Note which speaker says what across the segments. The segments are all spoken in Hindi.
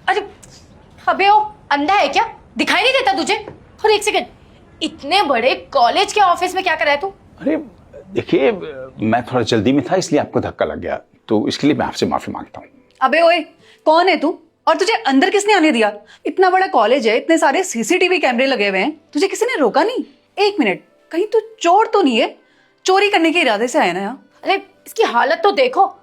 Speaker 1: अरे अबे ओ अंधा है क्या, दिखाई नहीं देता तुझे? और एक सेकंड, इतने बड़े कॉलेज के ऑफिस में क्या कर रहा है तू?
Speaker 2: अरे देखिए, मैं थोड़ा जल्दी में था इसलिए आपको धक्का लग गया, तो इसके लिए मैं आपसे माफी मांगता हूँ।
Speaker 3: अबे ओए, कौन है तू और तुझे अंदर किसने आने दिया? इतना बड़ा कॉलेज है, इतने सारे सीसीटीवी कैमरे लगे हुए हैं, तुझे किसी ने रोका नहीं? एक मिनट, कहीं तू चोर तो नहीं है? चोरी करने के इरादे से आया ना यहाँ?
Speaker 1: अरे इसकी हालत तो देखो,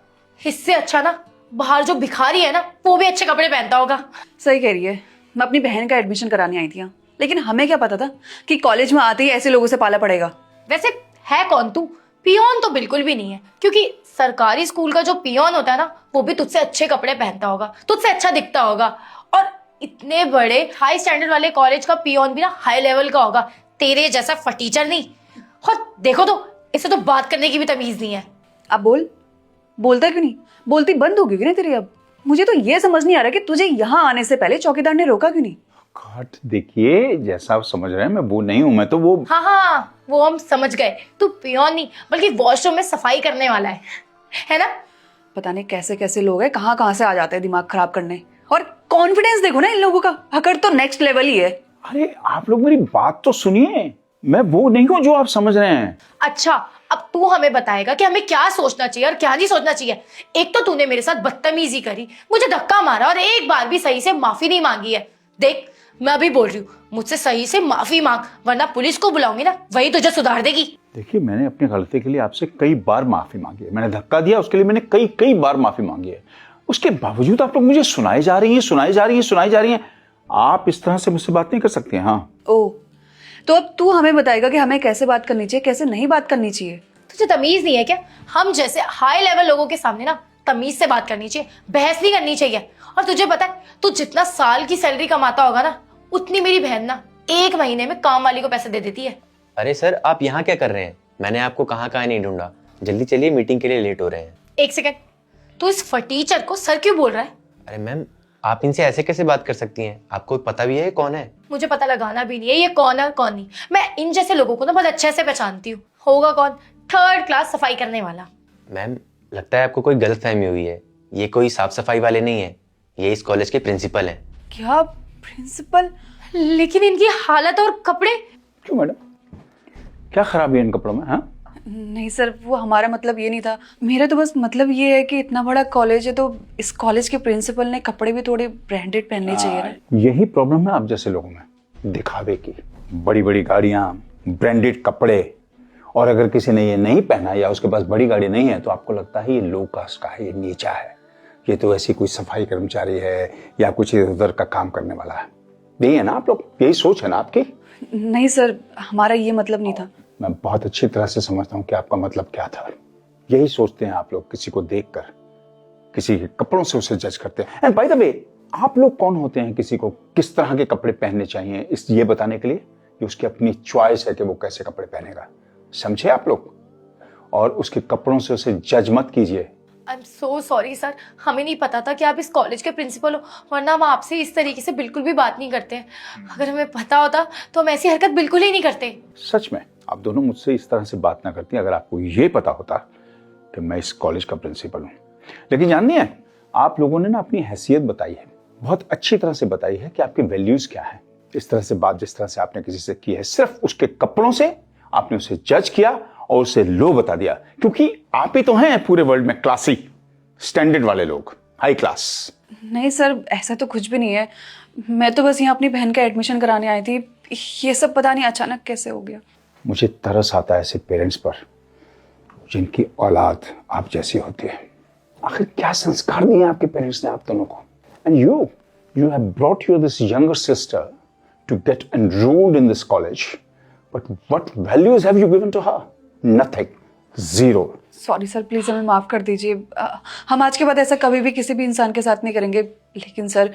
Speaker 1: इससे अच्छा ना बाहर जो भिखारी है ना वो भी अच्छे कपड़े पहनता होगा।
Speaker 3: सही कह रही है। मैं अपनी बहन का एडमिशन कराने आई थी यहाँ, लेकिन हमें क्या पता था कि कॉलेज में आते ही ऐसे लोगों से पाला पड़ेगा।
Speaker 1: वैसे है कौन तू? पियोन तो बिल्कुल भी नहीं है, क्योंकि सरकारी स्कूल का जो पियोन होता है ना वो भी तुझसे अच्छे कपड़े पहनता होगा, तुझसे अच्छा दिखता होगा। और इतने बड़े हाई स्टैंडर्ड वाले कॉलेज का पियोन भी ना हाई लेवल का होगा, तेरे जैसा फटीचर नहीं। और देखो तो इसे तो बात करने की भी तमीज नहीं है।
Speaker 3: अब बोल, बोलता क्यों नहीं? बोलती बंद होगी कि नहीं तेरी अब? मुझे तो ये समझ नहीं आ रहा कि तुझे यहाँ आने से पहले चौकीदार ने रोका क्यों नहीं?
Speaker 2: गॉड, देखिए जैसा आप समझ रहे हैं मैं वो नहीं हूं, मैं तो वो।
Speaker 1: हाँ हाँ, वो हम समझ गए, तू पियोन नहीं बल्कि वॉशरूम में सफाई करने वाला है ना?
Speaker 3: पता नहीं कैसे कैसे लोग हैं, कहाँ कहाँ से आ जाते हैं दिमाग खराब करने। और कॉन्फिडेंस देखो ना इन लोगों का, अकड़ तो नेक्स्ट लेवल ही है।
Speaker 2: अरे आप लोग मेरी बात तो सुनिए, मैं वो नहीं हूं जो आप समझ रहे हैं।
Speaker 1: अच्छा, अब तू हमें बताएगा कि हमें क्या सोचना चाहिए और क्या नहीं सोचना चाहिए। एक तो तूने मेरे साथ बदतमीजी करी, मुझे धक्का मारा और एक बार भी सही से माफी नहीं मांगी है। देख मैं अभी बोल रही हूँ, मुझसे सही से माफी मांग, वरना पुलिस को बुलाऊंगी ना, वही तुझे सुधार देगी।
Speaker 2: देखिए, मैंने अपनी गलती के लिए आपसे कई बार माफी मांगी है, मैंने धक्का दिया उसके लिए मैंने कई कई बार माफी मांगी है। उसके बावजूद आप लोग मुझे सुनाई जा रही हैं। आप इस तरह से मुझसे बात नहीं कर सकती हैं। हाँ,
Speaker 3: ओ, तो अब तू हमें बताएगा कि हमें कैसे बात करनी चाहिए, कैसे नहीं बात करनी चाहिए?
Speaker 1: तुझे तमीज नहीं है क्या? हम जैसे हाई लेवल लोगों के सामने ना तमीज से बात करनी चाहिए, बहस नहीं करनी चाहिए। और तुझे पता है, तू जितना साल की सैलरी कमाता होगा ना, उतनी मेरी बहन ना 1 महीने में काम वाली को पैसे दे देती है।
Speaker 4: अरे सर, आप यहाँ क्या कर रहे हैं? मैंने आपको कहाँ कहाँ नहीं ढूंढा। जल्दी चलिए, मीटिंग के लिए लेट हो रहे हैं।
Speaker 1: एक सेकंड, तू इस फटीचर को सर क्यों बोल रहा है?
Speaker 4: अरे मैम, आप इनसे ऐसे कैसे बात कर सकती हैं? आपको पता भी है कौन है?
Speaker 1: मुझे पता लगाना भी नहीं है ये कौन है और कौन नहीं। मैं इन जैसे लोगों को ना बहुत अच्छे से पहचानती हूँ। होगा कौन? 3rd क्लास सफाई करने वाला।
Speaker 4: मैम, लगता है आपको कोई गलतफहमी हुई है। ये कोई साफ सफाई वाले नहीं है, ये इस कॉलेज के प्रिंसिपल हैं।
Speaker 3: क्या प्रिंसिपल?
Speaker 1: लेकिन इनकी हालत और कपड़े।
Speaker 2: क्यों मैडम, क्या खराबी है इन कपड़ों में? हाँ,
Speaker 3: नहीं सर, वो हमारा मतलब ये नहीं था। मेरा तो बस मतलब ये है कि इतना बड़ा कॉलेज है तो इस कॉलेज के प्रिंसिपल ने कपड़े भी थोड़े ब्रांडेड पहनने चाहिए ना।
Speaker 2: यही प्रॉब्लम है आप जैसे लोगों में, दिखावे की। बड़ी बड़ी गाड़ियां, ब्रांडेड कपड़े, और अगर किसी ने ये नहीं पहना या उसके पास बड़ी गाड़ी नहीं है तो आपको लगता है ये लो कास्ट का है, ये नीचा है, ये तो ऐसी कोई सफाई कर्मचारी है या कुछ इधर उधर का काम करने वाला है। यही है ना आप लोग, यही सोच है ना आपकी?
Speaker 3: नहीं सर, हमारा ये मतलब नहीं था।
Speaker 2: मैं बहुत अच्छी तरह से समझता हूँ कि आपका मतलब क्या था। यही सोचते हैं आप लोग, किसी को देखकर, किसी के कपड़ों से उसे जज करते हैं। एंड बाय द वे, आप लोग कौन होते हैं किसी को किस तरह के कपड़े पहनने चाहिए इस ये बताने के लिए कि उसकी अपनी चॉइस है कि वो कैसे कपड़े पहनेगा? समझे आप लोग? और उसके कपड़ों से उसे जज मत कीजिए।
Speaker 1: I am so sorry sir, हमें नहीं पता था कि आप इस कॉलेज के प्रिंसिपल हो, वरना हम आपसे इस तरीके से बिल्कुल भी बात नहीं करते हैं। अगर हमें पता होता तो हम ऐसी हरकत बिल्कुल ही नहीं करते।
Speaker 2: सच में आप दोनों मुझसे इस तरह से बात ना करती अगर आपको ये पता होता कि मैं इस कॉलेज का प्रिंसिपल हूँ। लेकिन जाननी है, आप लोगों ने ना अपनी हैसियत बताई है, बहुत अच्छी तरह से बताई है कि आपकी वैल्यूज क्या है। इस तरह से बात जिस तरह से आपने किसी से की है, सिर्फ उसके कपड़ों से आपने उसे जज किया और उसे लो बता दिया, क्योंकि आप ही तो हैं पूरे वर्ल्ड में क्लासी स्टैंडर्ड वाले लोग, हाई क्लास।
Speaker 3: नहीं सर, ऐसा तो कुछ भी नहीं है। मैं तो बस यहाँ अपनी बहन का एडमिशन कराने आई थी। ये सब पता नहीं अचानक कैसे हो गया।
Speaker 2: मुझे तरस आता है ऐसे पेरेंट्स पर जिनकी औलाद आप जैसी होती है। आखिर क्या संस्कार दिए आपके पेरेंट्स ने आप दोनों को? And you have brought your this younger sister to get enrolled in this college, but what values have you given to her? Nothing, zero.
Speaker 3: Sorry sir, please हमें माफ कर दीजिए। हम आज के बाद ऐसा कभी भी किसी भी इंसान के साथ नहीं करेंगे। लेकिन सर,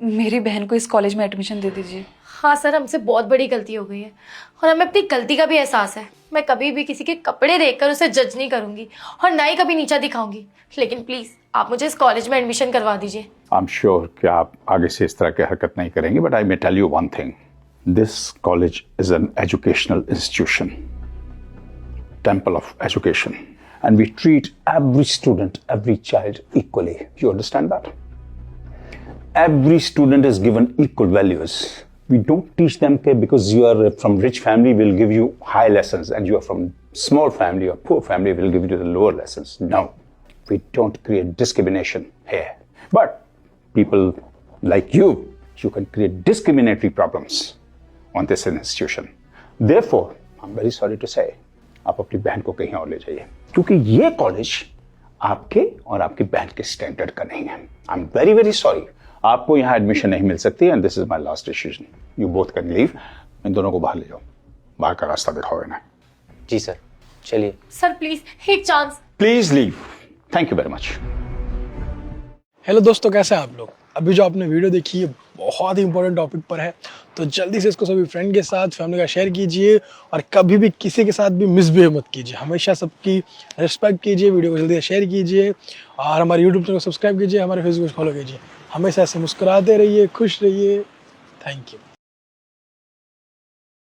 Speaker 3: मेरी बहन को इस कॉलेज में एडमिशन दे दीजिए।
Speaker 1: हाँ सर, हमसे बहुत बड़ी गलती हो गई है और हमें अपनी गलती का भी एहसास है। मैं कभी भी किसी के कपड़े देखकर उसे जज नहीं करूंगी और ना ही कभी नीचा दिखाऊंगी। लेकिन प्लीज आप मुझे इस कॉलेज में एडमिशन करवा दीजिए।
Speaker 2: आई एम श्योर कि आप आगे से इस तरह की हरकत नहीं करेंगे, but I may tell you one thing, this college is an educational institution, temple of education, and we treat every student, every child equally. You understand that? Every student is given equal values. We don't teach them that because you are from rich family, we'll give you high lessons, and you are from small family or poor family, we'll give you the lower lessons. No, we don't create discrimination here. But people like you can create discriminatory problems on this institution. Therefore, I'm very sorry to say, आप अपनी बहन को कहीं और ले जाइए, क्योंकि ये कॉलेज आपके और आपकी बहन के स्टैंडर्ड का नहीं है. I am very very sorry. आपको यहाँ एडमिशन नहीं मिल सकती, and this is my last decision. You both can leave. इन दोनों को बाहर ले जाओ, बाहर का रास्ता दिखाओगे ना.
Speaker 4: जी सर, चलिए.
Speaker 1: सर प्लीज एक chance.
Speaker 2: Please leave. Thank you very much.
Speaker 5: Hello दोस्तों, कैसे हैं आप लोग? अभी जो आपने वीडियो देखी है बहुत ही इंपॉर्टेंट टॉपिक पर है, तो जल्दी से इसको सभी फ्रेंड के साथ, फैमिली का शेयर कीजिए और कभी भी किसी के साथ भी मिसबिहेव मत कीजिए. हमेशा सबकी रिस्पेक्ट कीजिए, वीडियो को जल्दी से शेयर कीजिए और हमारे यूट्यूब चैनल को सब्सक्राइब कीजिए, हमारे फेसबुक फॉलो कीजिए. हमेशा ऐसे मुस्कुराते रहिए, खुश रहिए. Thank you.